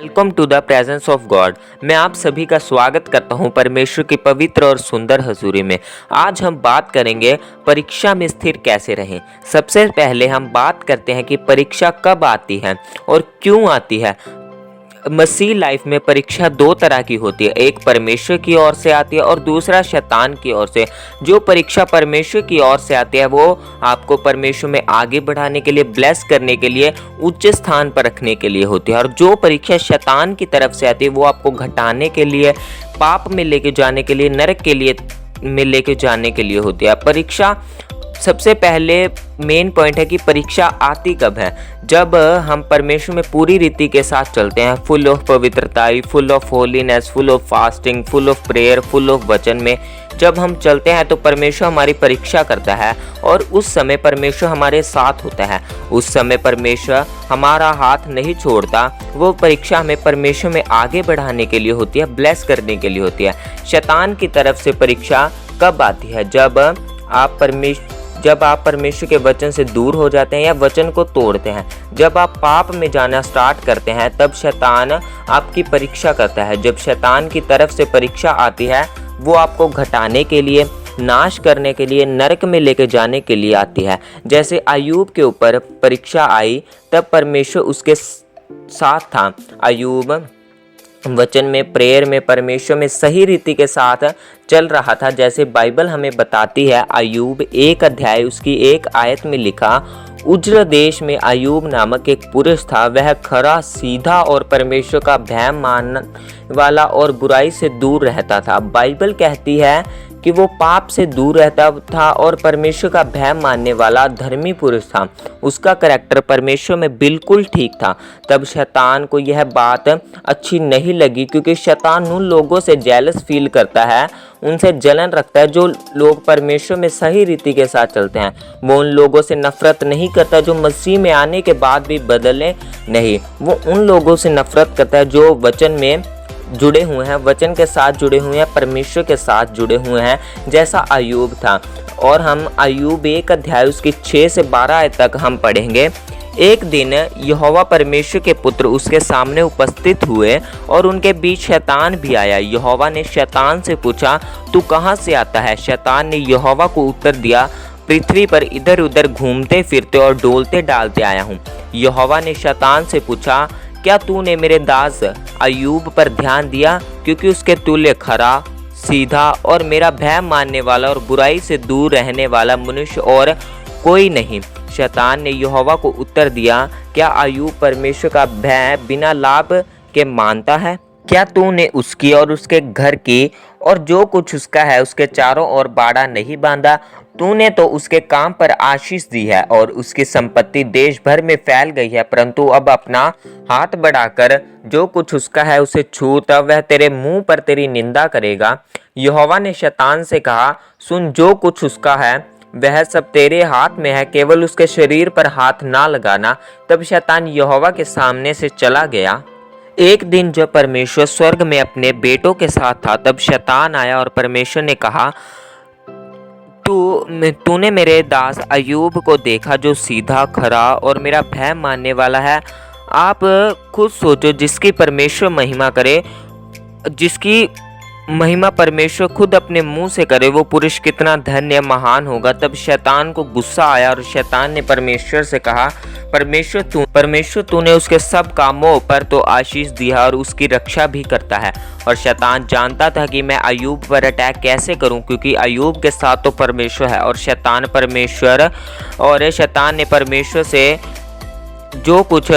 Welcome to the presence of God. मैं आप सभी का स्वागत करता हूं परमेश्वर की पवित्र और सुंदर हजूरी में। आज हम बात करेंगे परीक्षा में स्थिर कैसे रहें। सबसे पहले हम बात करते हैं कि परीक्षा कब आती है और क्यों आती है। मसीह लाइफ में परीक्षा दो तरह की होती है, एक परमेश्वर की ओर से आती है और दूसरा शैतान की ओर से। जो परीक्षा परमेश्वर की ओर से आती है वो आपको परमेश्वर में आगे बढ़ाने के लिए, ब्लेस करने के लिए, उच्च स्थान पर रखने के लिए होती है, और जो परीक्षा शैतान की तरफ से आती है वो आपको घटाने के लिए, पाप में लेके जाने के लिए, नरक के लिए में लेके जाने के लिए होती है। परीक्षा सबसे पहले मेन पॉइंट है कि परीक्षा आती कब है। जब हम परमेश्वर में पूरी रीति के साथ चलते हैं, फुल ऑफ पवित्रताई, full of holiness, full of fasting, full of prayer, full of वचन में जब हम चलते हैं तो परमेश्वर हमारी परीक्षा करता है और उस समय परमेश्वर हमारे साथ होता है। उस समय परमेश्वर हमारा हाथ नहीं छोड़ता। वो परीक्षा हमें परमेश्वर में आगे बढ़ाने के लिए होती है, ब्लेस करने के लिए होती है। शैतान की तरफ से परीक्षा कब आती है? जब आप परमेश्वर के वचन से दूर हो जाते हैं या वचन को तोड़ते हैं। जब आप पाप में जाना स्टार्ट करते हैं तब शैतान आपकी परीक्षा करता है। जब शैतान की तरफ से परीक्षा आती है वो आपको घटाने के लिए, नाश करने के लिए, नरक में लेके जाने के लिए आती है। जैसे अय्यूब के ऊपर परीक्षा आई तब परमेश्वर उसके साथ था। अय्यूब वचन में, प्रेयर में, परमेश्वर में सही रीति के साथ चल रहा था। जैसे बाइबल हमें बताती है, अय्यूब 1 अध्याय उसकी 1 आयत में लिखा, उज्र देश में अय्यूब नामक एक पुरुष था। वह खरा, सीधा और परमेश्वर का भय मानने वाला और बुराई से दूर रहता था। बाइबल कहती है कि वो पाप से दूर रहता था और परमेश्वर का भय मानने वाला धर्मी पुरुष था। उसका करैक्टर परमेश्वर में बिल्कुल ठीक था। तब शैतान को यह बात अच्छी नहीं लगी, क्योंकि शैतान उन लोगों से जेलस फील करता है, उनसे जलन रखता है जो लोग परमेश्वर में सही रीति के साथ चलते हैं। वो उन लोगों से नफरत नहीं करता जो मसीह में आने के बाद भी बदले नहीं। वो उन लोगों से नफरत करता है जो वचन में जुड़े हुए हैं, वचन के साथ जुड़े हुए हैं, परमेश्वर के साथ जुड़े हुए हैं, जैसा अय्यूब था। और हम अय्यूब 1 अध्याय उसकी 6 से 12 आयत तक हम पढ़ेंगे। एक दिन यहोवा परमेश्वर के पुत्र उसके सामने उपस्थित हुए और उनके बीच शैतान भी आया। यहोवा ने शैतान से पूछा, तू कहाँ से आता है? शैतान ने यहोवा को उत्तर दिया, पृथ्वी पर इधर उधर घूमते फिरते और डोलते डालते आया हूँ। यहोवा ने शैतान से पूछा, क्या तूने मेरे दास अय्यूब पर ध्यान दिया? क्योंकि उसके तुल्य खरा, सीधा और मेरा भय मानने वाला और बुराई से दूर रहने वाला मनुष्य और कोई नहीं। शैतान ने यहोवा को उत्तर दिया, क्या अय्यूब परमेश्वर का भय बिना लाभ के मानता है? क्या तूने उसकी और उसके घर की और जो कुछ उसका है उसके चारों ओर बाड़ा नहीं बांधा? तूने तो उसके काम पर आशीष दी है और उसकी संपत्ति देश भर में फैल गई है, परंतु अब अपना हाथ बढ़ाकर जो कुछ उसका है उसे छू, तब वह तेरे मुंह पर तेरी निंदा करेगा। यहोवा ने शैतान से कहा, सुन, जो कुछ उसका है वह सब तेरे हाथ में है, केवल उसके शरीर पर हाथ ना लगाना। तब शैतान यहोवा के सामने से चला गया। एक दिन जब परमेश्वर स्वर्ग में अपने बेटों के साथ था तब शैतान आया और परमेश्वर ने कहा, तूने मेरे दास अय्यूब को देखा जो सीधा, खरा और मेरा भय मानने वाला है। आप खुद सोचो, जिसकी परमेश्वर महिमा करे, जिसकी महिमा परमेश्वर खुद अपने मुंह से करे, वो पुरुष कितना धन्य महान होगा। तब शैतान को गुस्सा आया और शैतान ने परमेश्वर से कहा, परमेश्वर तूने उसके सब कामों पर तो आशीष दिया और उसकी रक्षा भी करता है। और शैतान जानता था कि मैं अय्यूब पर अटैक कैसे करूं, क्योंकि अय्यूब के साथ तो परमेश्वर है। और शैतान ने परमेश्वर से, जो कुछ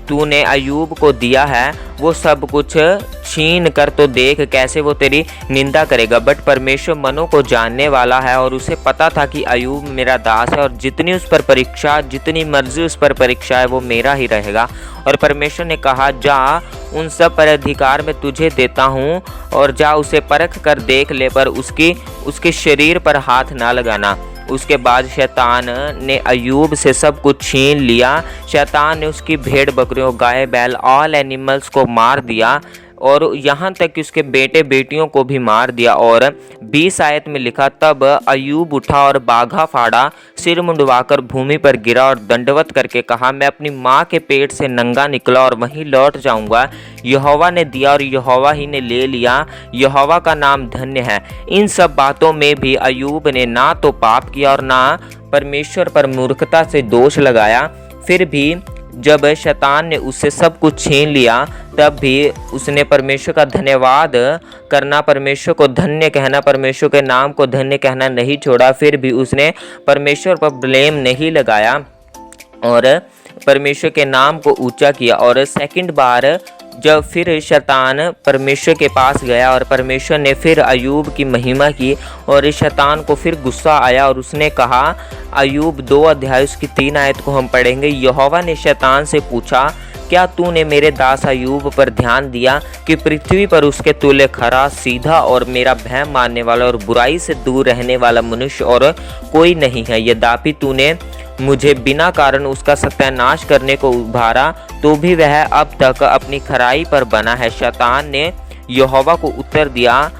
तूने अय्यूब को दिया है वो सब कुछ छीन कर तो देख, कैसे वो तेरी निंदा करेगा। बट परमेश्वर मनों को जानने वाला है और उसे पता था कि अय्यूब मेरा दास है और जितनी उस पर परीक्षा, जितनी मर्जी उस पर परीक्षा है वो मेरा ही रहेगा। और परमेश्वर ने कहा, जा, उन सब पर अधिकार मैं तुझे देता हूँ और जा उसे परख कर देख ले, पर उसके शरीर पर हाथ ना लगाना। उसके बाद शैतान ने अय्यूब से सब कुछ छीन लिया। शैतान ने उसकी भेड़ बकरियों, गाय बैल, ऑल एनिमल्स को मार दिया और यहाँ तक कि उसके बेटे बेटियों को भी मार दिया। और 20 आयत में लिखा, तब अय्यूब उठा और बाघा फाड़ा, सिर मुंडवाकर भूमि पर गिरा और दंडवत करके कहा, मैं अपनी माँ के पेट से नंगा निकला और वहीं लौट जाऊंगा। यहोवा ने दिया और यहोवा ही ने ले लिया, यहोवा का नाम धन्य है। इन सब बातों में भी अय्यूब ने ना तो पाप किया और ना परमेश्वर पर मूर्खता से दोष लगाया। फिर भी जब शैतान ने उससे सब कुछ छीन लिया, तब भी उसने परमेश्वर का धन्यवाद करना, परमेश्वर को धन्य कहना, परमेश्वर के नाम को धन्य कहना नहीं छोड़ा। फिर भी उसने परमेश्वर पर ब्लेम नहीं लगाया और परमेश्वर के नाम को ऊंचा किया। और सेकंड बार जब फिर शैतान परमेश्वर के पास गया और परमेश्वर ने फिर अय्यूब की महिमा की और शैतान को फिर गुस्सा आया और उसने कहा, अय्यूब 2 अध्याय उसकी 3 आयत को हम पढ़ेंगे। यहोवा ने शैतान से पूछा, क्या तूने मेरे दास अय्यूब पर ध्यान दिया कि पृथ्वी पर उसके तुल्य खरा, सीधा और मेरा भय मानने वाला और बुराई से दूर रहने वाला मनुष्य और कोई नहीं है? यद्यपि तूने मुझे बिना कारण उसका सत्यानाश करने को उभारा, तो भी वह अब तक अपनी खराई पर बना है। शैतान ने यहोवा को उत्तर दिया,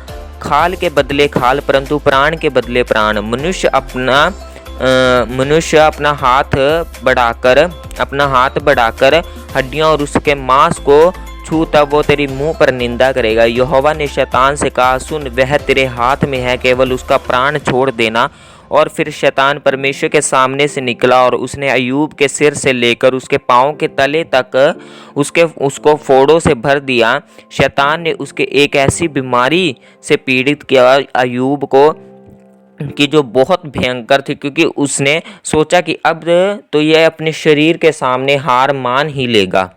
खाल के बदले खाल, परंतु प्राण के बदले प्राण। मनुष्य अपना हाथ बढ़ाकर हड्डियां और उसके मांस को छू, तब वो तेरी मुंह पर निंदा करेगा। यहोवा ने शैतान से कहा, सुन, वह तेरे हाथ में है, केवल उसका प्राण छोड़ देना। और फिर शैतान परमेश्वर के सामने से निकला और उसने अय्यूब के सिर से लेकर उसके पाँव के तले तक उसको फोड़ों से भर दिया। शैतान ने उसके एक ऐसी बीमारी से पीड़ित किया अय्यूब को कि जो बहुत भयंकर थी, क्योंकि उसने सोचा कि अब तो यह अपने शरीर के सामने हार मान ही लेगा।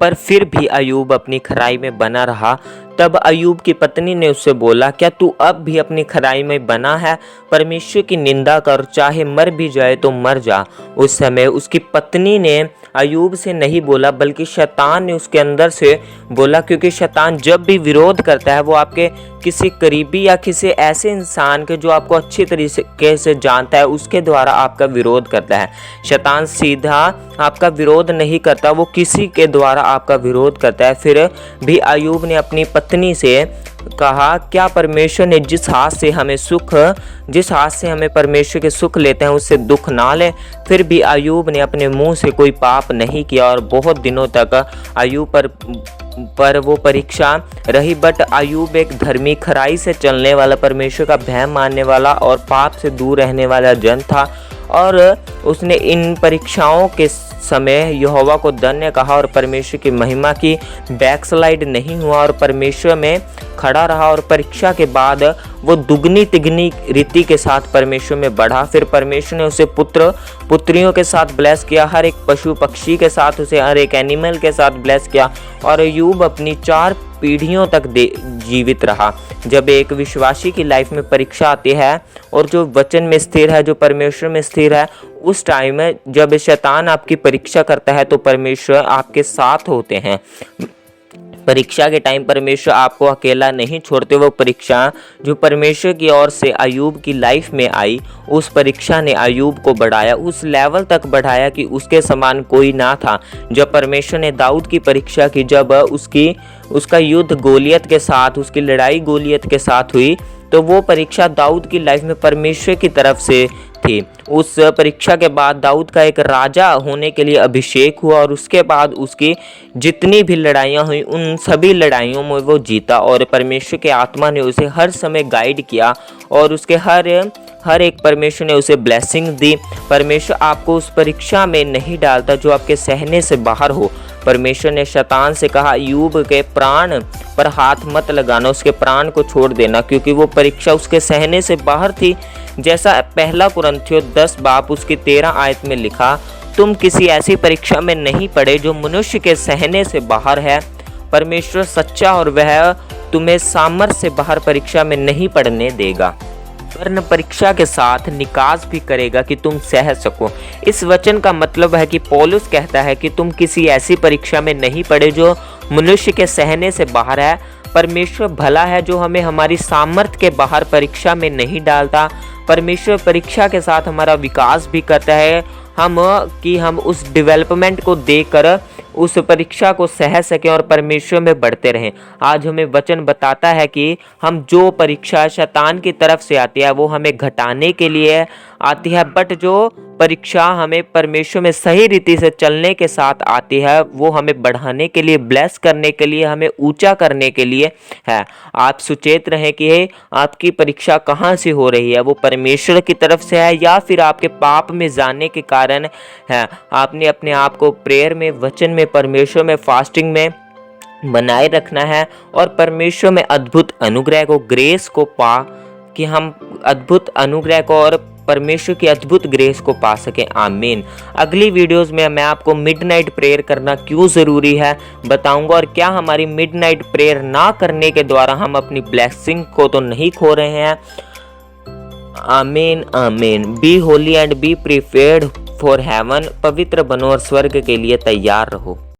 पर फिर भी अय्यूब अपनी खराई में बना रहा। तब अय्यूब की पत्नी ने उससे बोला, क्या तू अब भी अपनी खराई में बना है? परमेश्वर की निंदा कर, चाहे मर भी जाए तो मर जा। उस समय उसकी पत्नी ने अय्यूब से नहीं बोला, बल्कि शैतान ने उसके अंदर से बोला, क्योंकि शैतान जब भी विरोध करता है वो आपके किसी करीबी या किसी ऐसे इंसान के जो आपको अच्छी तरीके से जानता है उसके द्वारा आपका विरोध करता है। शैतान सीधा आपका विरोध नहीं करता, वो किसी के द्वारा आपका विरोध करता है। फिर भी अय्यूब ने अपनी पत्नी से कहा, क्या परमेश्वर ने जिस हाथ से हमें परमेश्वर के सुख लेते हैं उससे दुख ना ले? फिर भी अय्यूब ने अपने मुंह से कोई पाप नहीं किया और बहुत दिनों तक अय्यूब पर वो परीक्षा रही। बट अय्यूब एक धर्मी, खराई से चलने वाला, परमेश्वर का भय मानने वाला और पाप से दूर रहने वाला जन था। और उसने इन परीक्षाओं के समय यहोवा को धन्य कहा और परमेश्वर की महिमा की, बैकस्लाइड नहीं हुआ और परमेश्वर में खड़ा रहा। और परीक्षा के बाद वो दुगनी तिगनी रीति के साथ परमेश्वर में बढ़ा। फिर परमेश्वर ने उसे पुत्र पुत्रियों के साथ ब्लेस किया, हर एक पशु पक्षी के साथ, उसे हर एक एनिमल के साथ ब्लेस किया। और अय्यूब अपनी 4 पीढ़ियों तक जीवित रहा। जब एक विश्वासी की लाइफ में परीक्षा आती है और जो वचन में स्थिर है, जो परमेश्वर में स्थिर है, उस टाइम में जब शैतान आपकी परीक्षा करता है तो परमेश्वर आपके साथ होते हैं। परीक्षा के टाइम परमेश्वर आपको अकेला नहीं छोड़ते। वो परीक्षा जो परमेश्वर की ओर से अय्यूब की लाइफ में आई, उस परीक्षा ने अय्यूब को बढ़ाया, उस लेवल तक बढ़ाया कि उसके समान कोई ना था। जब परमेश्वर ने दाऊद की परीक्षा की, जब उसका युद्ध गोलियत के साथ, उसकी लड़ाई गोलियत के साथ हुई, तो वो परीक्षा दाऊद की लाइफ में परमेश्वर की तरफ से थी। उस परीक्षा के बाद दाऊद का एक राजा होने के लिए अभिषेक हुआ और उसके बाद उसकी जितनी भी लड़ाइयाँ हुई उन सभी लड़ाइयों में वो जीता और परमेश्वर के आत्मा ने उसे हर समय गाइड किया और उसके हर एक परमेश्वर ने उसे ब्लेसिंग दी। परमेश्वर आपको उस परीक्षा में नहीं डालता जो आपके सहने से बाहर हो। परमेश्वर ने शैतान से कहा, अय्यूब के प्राण पर हाथ मत लगाना, उसके प्राण को छोड़ देना, क्योंकि वो परीक्षा उसके सहने से बाहर थी। जैसा पहला कुरिन्थियों 10 बाब उसकी 13 आयत में लिखा, तुम किसी ऐसी परीक्षा में नहीं पड़े जो मनुष्य के सहने से बाहर है। परमेश्वर सच्चा और वह तुम्हें सामर्थ्य से बाहर परीक्षा में नहीं पड़ने देगा, वरन परीक्षा के साथ निकास भी करेगा कि तुम सह सको। इस वचन का मतलब है कि पौलुस कहता है कि तुम किसी ऐसी परीक्षा में नहीं पड़े जो मनुष्य के सहने से बाहर है। परमेश्वर भला है जो हमें हमारी सामर्थ्य के बाहर परीक्षा में नहीं डालता। परमेश्वर परीक्षा के साथ हमारा विकास भी करता है, हम उस डेवलपमेंट को देखकर उस परीक्षा को सह सकें और परमेश्वर में बढ़ते रहें। आज हमें वचन बताता है कि हम जो परीक्षा शैतान की तरफ से आती है वो हमें घटाने के लिए आती है, बट जो परीक्षा हमें परमेश्वर में सही रीति से चलने के साथ आती है वो हमें बढ़ाने के लिए, ब्लेस करने के लिए, हमें ऊंचा करने के लिए है। आप सुचेत रहें कि आपकी परीक्षा कहाँ से हो रही है, वो परमेश्वर की तरफ से है या फिर आपके पाप में जाने के कारण है। आपने अपने आप को प्रेयर में, वचन में, परमेश्वर में, फास्टिंग में बनाए रखना है और परमेश्वर में अद्भुत अनुग्रह को, ग्रेस को पा कि हम अद्भुत अनुग्रह को और परमेश्वर की अद्भुत ग्रेस को पा सकें। आमीन। अगली वीडियोस में मैं आपको मिडनाइट प्रेयर करना क्यों ज़रूरी है बताऊंगा और क्या हमारी मिडनाइट प्रेयर ना करने के द्वारा हम अपनी ब्लेसिंग को तो नहीं खो रहे हैं। आमीन आमीन। Be holy and be prepared for heaven. पवित्र बनो और स्वर्ग के लिए तैयार रहो।